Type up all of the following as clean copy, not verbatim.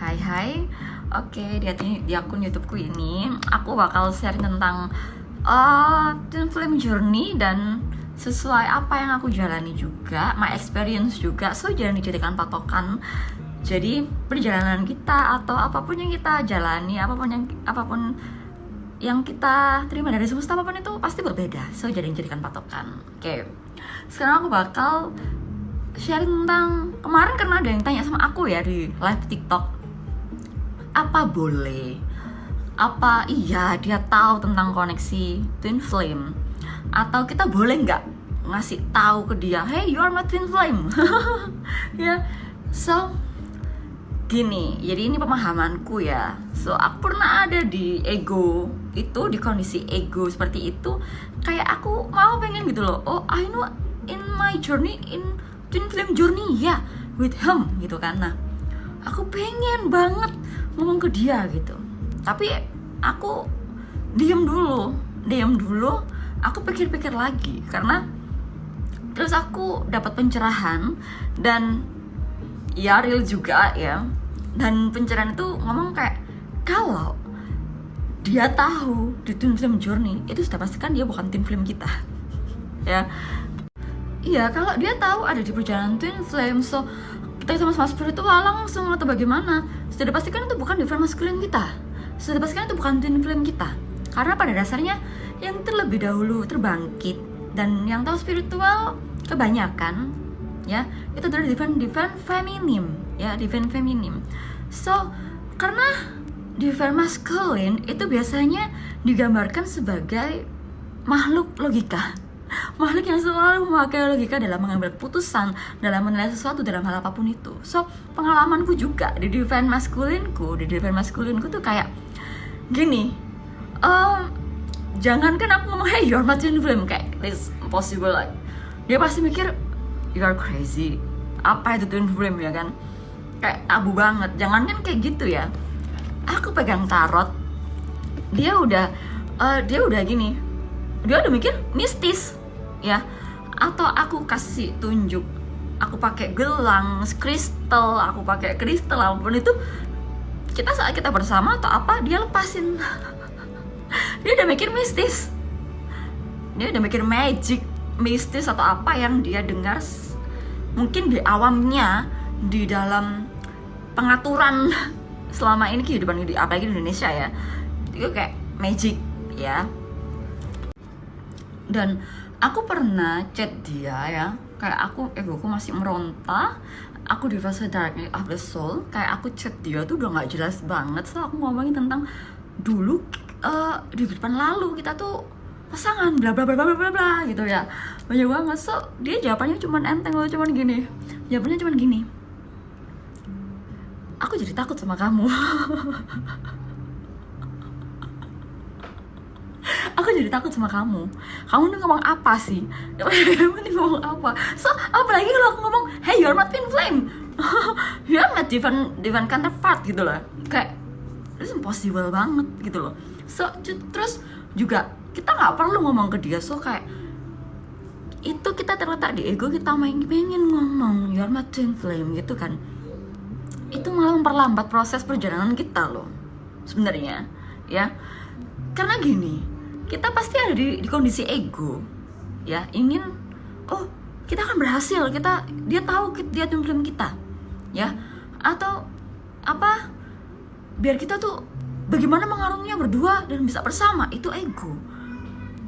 Hai, oke di akun YouTubeku ini aku bakal share tentang twin flame journey dan sesuai apa yang aku jalani juga, my experience juga. So jangan dijadikan patokan. Jadi perjalanan kita atau apapun yang kita jalani, apapun yang kita terima dari semesta apapun itu pasti berbeda. So jangan dijadikan patokan. Oke. Sekarang aku bakal share tentang kemarin karena ada yang tanya sama aku ya di live TikTok. Apa boleh? Apa iya dia tahu tentang koneksi twin flame? Atau kita boleh nggak ngasih tahu ke dia, hey you are my twin flame? Ya, so gini, jadi ini pemahamanku ya. So aku pernah ada di ego itu, di kondisi ego seperti itu. Kayak aku mau pengen gitu loh. Oh I know in my journey, in twin flame journey ya, with him gitu kan. Nah aku pengen banget ngomong ke dia gitu, tapi aku diam dulu, aku pikir-pikir lagi karena terus aku dapat pencerahan dan ya real juga ya, dan pencerahan itu ngomong kayak kalau dia tahu di twin flame journey itu sudah pastikan dia bukan twin flame kita. Ya iya, kalau dia tahu ada di perjalanan twin flame, so kita sama-sama spiritual langsung atau bagaimana, sudah dipastikan itu bukan divine masculine kita, sudah dipastikan itu bukan twin flame kita, karena pada dasarnya yang terlebih dahulu terbangkit dan yang tahu spiritual kebanyakan ya itu adalah divine feminim ya, divine feminim. So karena divine masculine itu biasanya digambarkan sebagai makhluk logika, makhluk yang selalu memakai logika dalam mengambil keputusan, dalam menilai sesuatu, dalam hal apapun itu. So pengalamanku juga di divine masculine-ku tuh kayak gini, jangankan aku ngomong hey you're my twin flame, kayak it's impossible, like dia pasti mikir you are crazy, apa itu twin flame ya kan, kayak tabu banget. Jangankan kayak gitu ya, aku pegang tarot, dia udah gini, dia udah mikir mistis ya, atau aku kasih tunjuk, aku pakai gelang, kristal, aku pakai kristal apapun itu, kita saat kita bersama atau apa dia lepasin. Dia udah mikir mistis, dia udah mikir magic, mistis atau apa yang dia dengar mungkin di awamnya, di dalam pengaturan selama ini kehidupan di apalagi di Indonesia ya, itu kayak magic ya. Dan aku pernah chat dia ya, kayak egoku masih meronta, aku di fase dark of the soul, kayak aku chat dia tuh udah nggak jelas banget. So aku ngomongin tentang dulu di depan lalu kita tuh pasangan bla bla bla bla bla bla gitu ya, banyak banget. So dia jawabannya cuman enteng loh, cuman gini, aku jadi takut sama kamu. Aku jadi takut sama kamu nih ngomong apa sih? Kamu nih ngomong apa? So apalagi kalau aku ngomong hey you're my twin flame, you're my divine counterpart gitu loh, kayak itu impossible banget gitu loh. So terus juga kita nggak perlu ngomong ke dia. So kayak itu kita terletak di ego kita pengen ngomong you're my twin flame gitu kan, itu malah memperlambat proses perjalanan kita loh sebenarnya ya. Karena gini, kita pasti ada di kondisi ego ya, ingin kita akan berhasil, dia tahu dia twin flame kita ya, atau apa, biar kita tuh bagaimana mengarungnya berdua dan bisa bersama, itu ego.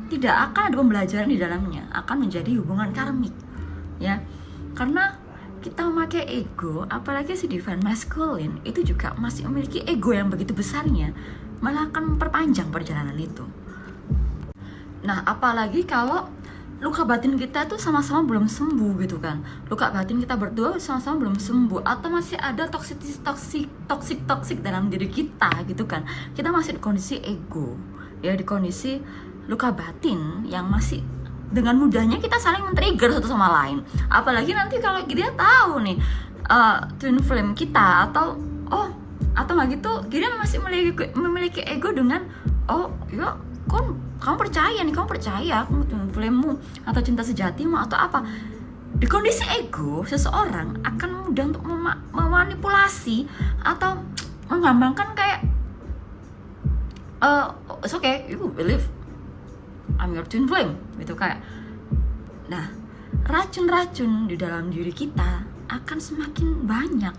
Tidak akan ada pembelajaran di dalamnya, akan menjadi hubungan karmik ya. Karena kita memakai ego, apalagi si divine masculine itu juga masih memiliki ego yang begitu besarnya, malah akan memperpanjang perjalanan itu. Nah apalagi kalau luka batin kita tuh sama-sama belum sembuh gitu kan, luka batin kita berdua sama-sama belum sembuh, atau masih ada toksik dalam diri kita gitu kan, kita masih di kondisi ego ya, di kondisi luka batin yang masih dengan mudahnya kita saling men-trigger satu sama lain. Apalagi nanti kalau dia tahu nih twin flame kita, atau nggak gitu, dia masih memiliki ego dengan ya kamu percaya aku twin flame-mu atau cinta sejatimu atau apa, Di kondisi ego, seseorang akan mudah untuk memanipulasi atau menggambarkan kayak it's okay, you believe I'm your twin flame gitu kayak. Nah, racun-racun di dalam diri kita akan semakin banyak.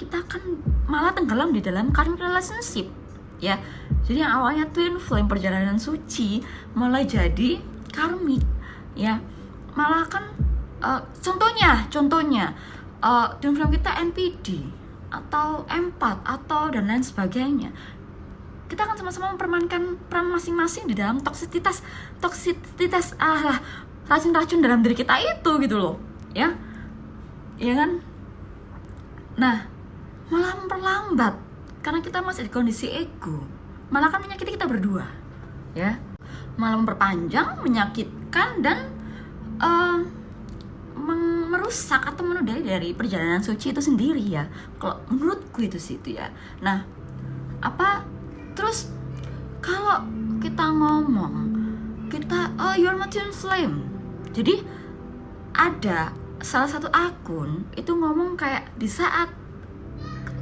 Kita akan malah tenggelam di dalam karmic relationship ya. Jadi yang awalnya twin flame perjalanan suci malah jadi karmik ya. Malah kan contohnya twin flame kita NPD atau empath atau dan lain sebagainya. Kita akan sama-sama mempermainkan peran masing-masing di dalam toksisitas racun-racun dalam diri kita itu gitu loh ya. Iya kan? Nah, malah memperlambat karena kita masih di kondisi ego. Malah kan menyakiti kita berdua ya. Malah memperpanjang, menyakitkan dan merusak atau menodai dari perjalanan suci itu sendiri ya. Kalau menurutku itu sih itu ya. Nah, terus kalau kita ngomong kita you're my twin flame. Jadi ada salah satu akun itu ngomong kayak di saat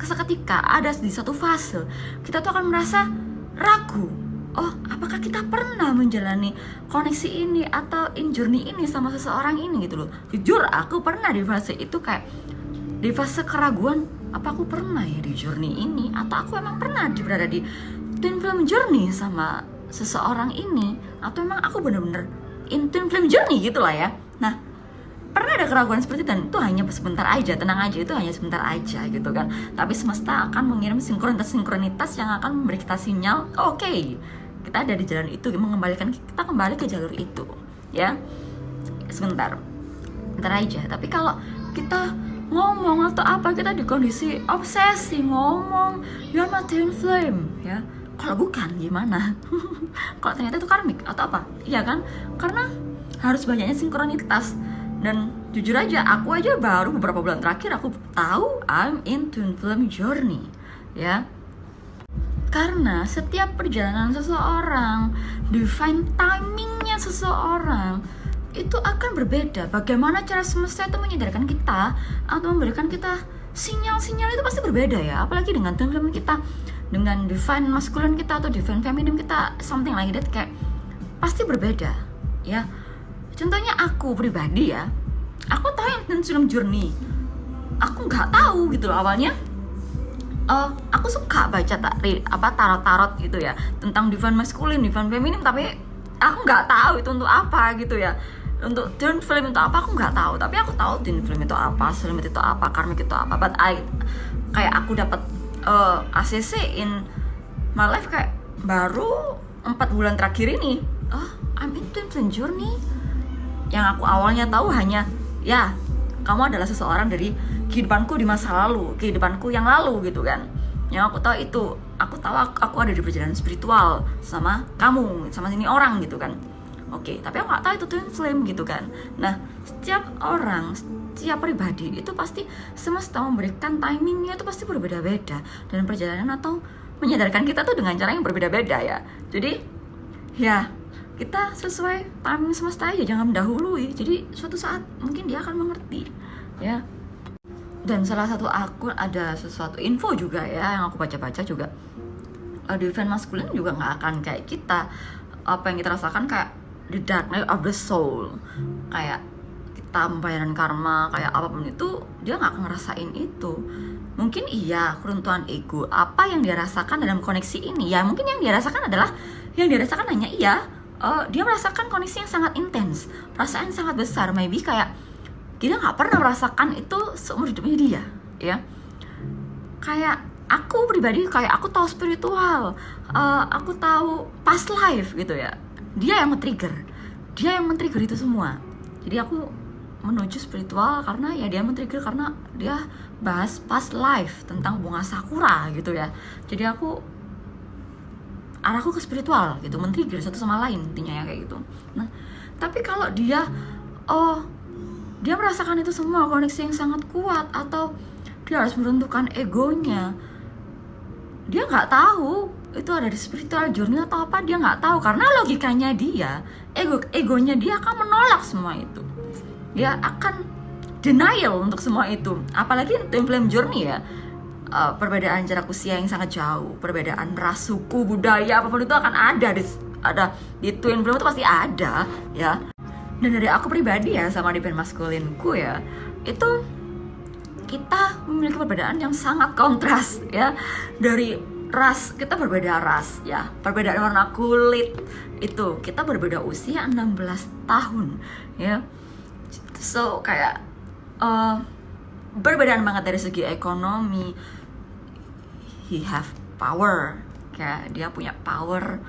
seketika ada di satu fase kita tuh akan merasa ragu. Oh, apakah kita pernah menjalani koneksi ini atau in journey ini sama seseorang ini gitu loh. Jujur aku pernah di fase itu, kayak di fase keraguan, apa aku pernah ya di journey ini, atau aku emang pernah berada di twin flame journey sama seseorang ini, atau emang aku bener-bener in twin flame journey gitu lah ya. Nah, pernah ada keraguan seperti itu, dan itu hanya sebentar aja, tenang aja, itu hanya sebentar aja gitu kan. Tapi semesta akan mengirim sinkronitas yang akan memberi kita sinyal, oke, kita ada di jalan itu, mengembalikan kita kembali ke jalur itu ya. Sebentar aja. Tapi kalau kita ngomong atau apa, kita di kondisi obsesi ngomong you're my twin flame ya. Kalau bukan gimana? Kalau ternyata itu karmik atau apa? Iya kan? Karena harus banyaknya sinkronitas. Dan jujur aja, aku aja baru beberapa bulan terakhir aku tahu I'm in twin flame journey ya. Karena setiap perjalanan seseorang, divine timingnya seseorang itu akan berbeda. Bagaimana cara semesta itu menyadarkan kita atau memberikan kita sinyal-sinyal itu pasti berbeda ya. Apalagi dengan twin flame kita, dengan divine masculine kita atau divine feminine kita, something like that, kayak pasti berbeda ya. Contohnya aku pribadi ya, aku tahu yang twin flame journey, aku nggak tahu gitu loh awalnya. Aku suka baca tarot gitu ya, tentang divine masculine, divine feminine, tapi aku nggak tahu itu untuk apa gitu ya. Untuk twin flame itu apa aku nggak tahu, tapi aku tahu twin flame itu apa, soulmate itu apa, karmic itu apa. But kayak aku dapat ACC in my life kayak baru 4 bulan terakhir ini. I'm in twin flame journey. Yang aku awalnya tahu hanya ya, kamu adalah seseorang dari kehidupanku di masa lalu, kehidupanku yang lalu gitu kan. Yang aku tahu itu, aku tahu aku ada di perjalanan spiritual sama kamu, sama sini orang gitu kan. Oke, tapi aku nggak tahu itu twin flame gitu kan. Nah, setiap orang, setiap pribadi itu pasti semesta memberikan timingnya itu pasti berbeda-beda, dan perjalanan atau menyadarkan kita tuh dengan cara yang berbeda-beda ya. Jadi ya, kita sesuai timing semesta aja, jangan mendahului. Jadi suatu saat mungkin dia akan mengerti ya. Dan salah satu akun ada sesuatu info juga ya, yang aku baca-baca juga, divine masculine juga nggak akan kayak kita. Apa yang kita rasakan kayak the dark night of the soul, kayak kita membayarkan karma, kayak apapun itu, dia nggak akan ngerasain itu. Mungkin iya keruntuhan ego, apa yang dia rasakan dalam koneksi ini ya, mungkin yang dia rasakan adalah, yang dia rasakan hanya iya, dia merasakan koneksi yang sangat intens, perasaan yang sangat besar. Maybe kayak dia nggak pernah merasakan itu seumur hidupnya dia ya. Kayak aku pribadi, kayak aku tahu spiritual, aku tahu past life gitu ya. Dia yang men-trigger itu semua. Jadi aku menuju spiritual karena ya dia men-trigger, karena dia bahas past life tentang bunga sakura gitu ya. Jadi arahku ke spiritual gitu, men-trigger satu sama lain intinya ya kayak gitu. Nah, tapi kalau dia dia merasakan itu semua, koneksi yang sangat kuat, atau dia harus meruntuhkan egonya, dia nggak tahu itu ada di spiritual journey atau apa, dia nggak tahu. Karena logikanya dia, egonya dia akan menolak semua itu. Dia akan denial untuk semua itu. Apalagi twin flame journey ya, perbedaan jarak usia yang sangat jauh, perbedaan ras, suku, budaya, apapun itu akan ada di twin flame itu pasti ada ya. Dan dari aku pribadi ya, sama divine maskulinku ya, itu kita memiliki perbedaan yang sangat kontras ya. Dari ras, kita berbeda ras ya, perbedaan warna kulit itu, kita berbeda usia 16 tahun ya. So kayak berbedaan banget dari segi ekonomi. He have power, kayak dia punya power.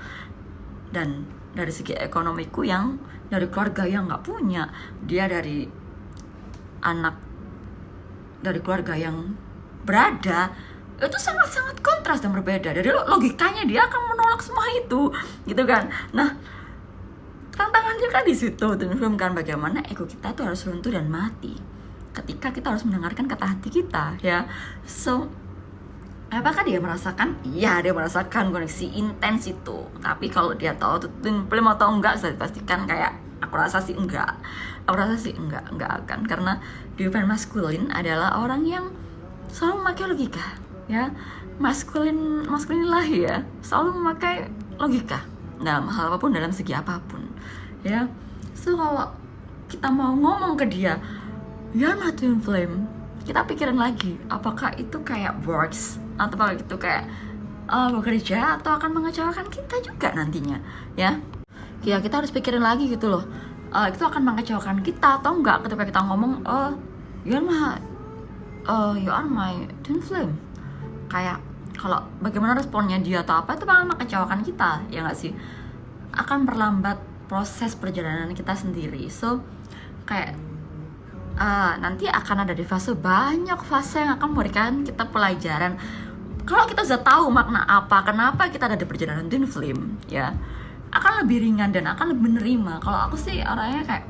Dan dari segi ekonomiku yang dari keluarga yang nggak punya, dia dari anak dari keluarga yang berada, itu sangat-sangat kontras dan berbeda. Dari logikanya dia akan menolak semua itu, gitu kan. Nah, tantangannya kan di situ, kan bagaimana ego kita tuh harus runtuh dan mati ketika kita harus mendengarkan kata hati kita ya. So apakah dia merasakan? Iya, dia merasakan koneksi intens itu. Tapi kalau dia tahu itu twin flame atau enggak, saya pastikan kayak aku rasa sih enggak. Enggak akan, karena divine masculine adalah orang yang selalu memakai logika ya. Maskulin lah ya, selalu memakai logika dalam hal apapun, dalam segi apapun ya. So kalau kita mau ngomong ke dia, you're my twin flame, kita pikirin lagi, apakah itu kayak works atau apakah itu kayak bekerja atau akan mengecewakan kita juga nantinya ya. Ya kita harus pikirin lagi gitu loh, itu akan mengecewakan kita atau enggak ketika kita ngomong you are my twin flame. Kayak kalau bagaimana responnya dia atau apa, itu akan mengecewakan kita ya nggak sih, akan perlambat proses perjalanan kita sendiri. So kayak nanti akan ada di banyak fase yang akan memberikan kita pelajaran. Kalau kita sudah tahu makna apa, kenapa kita ada di perjalanan twin flame ya, akan lebih ringan dan akan lebih menerima. Kalau aku sih orangnya kayak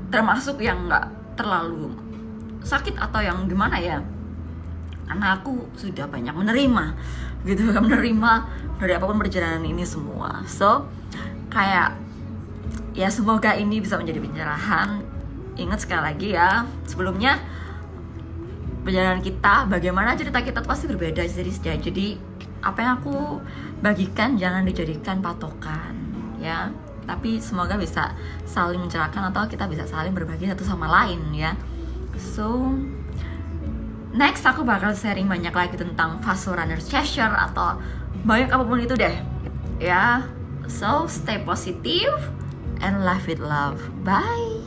termasuk yang nggak terlalu sakit atau yang gimana ya, karena aku sudah banyak menerima gitu, menerima dari apapun perjalanan ini semua. So kayak ya semoga ini bisa menjadi pencerahan. Ingat sekali lagi ya, sebelumnya perjalanan kita, bagaimana cerita kita pasti berbeda. Jadi apa yang aku bagikan jangan dijadikan patokan ya, tapi semoga bisa saling mencerahkan atau kita bisa saling berbagi satu sama lain ya. So next aku bakal sharing banyak lagi tentang Fasorunner Cheshire atau banyak apapun itu deh ya. So stay positive and live with love. Bye.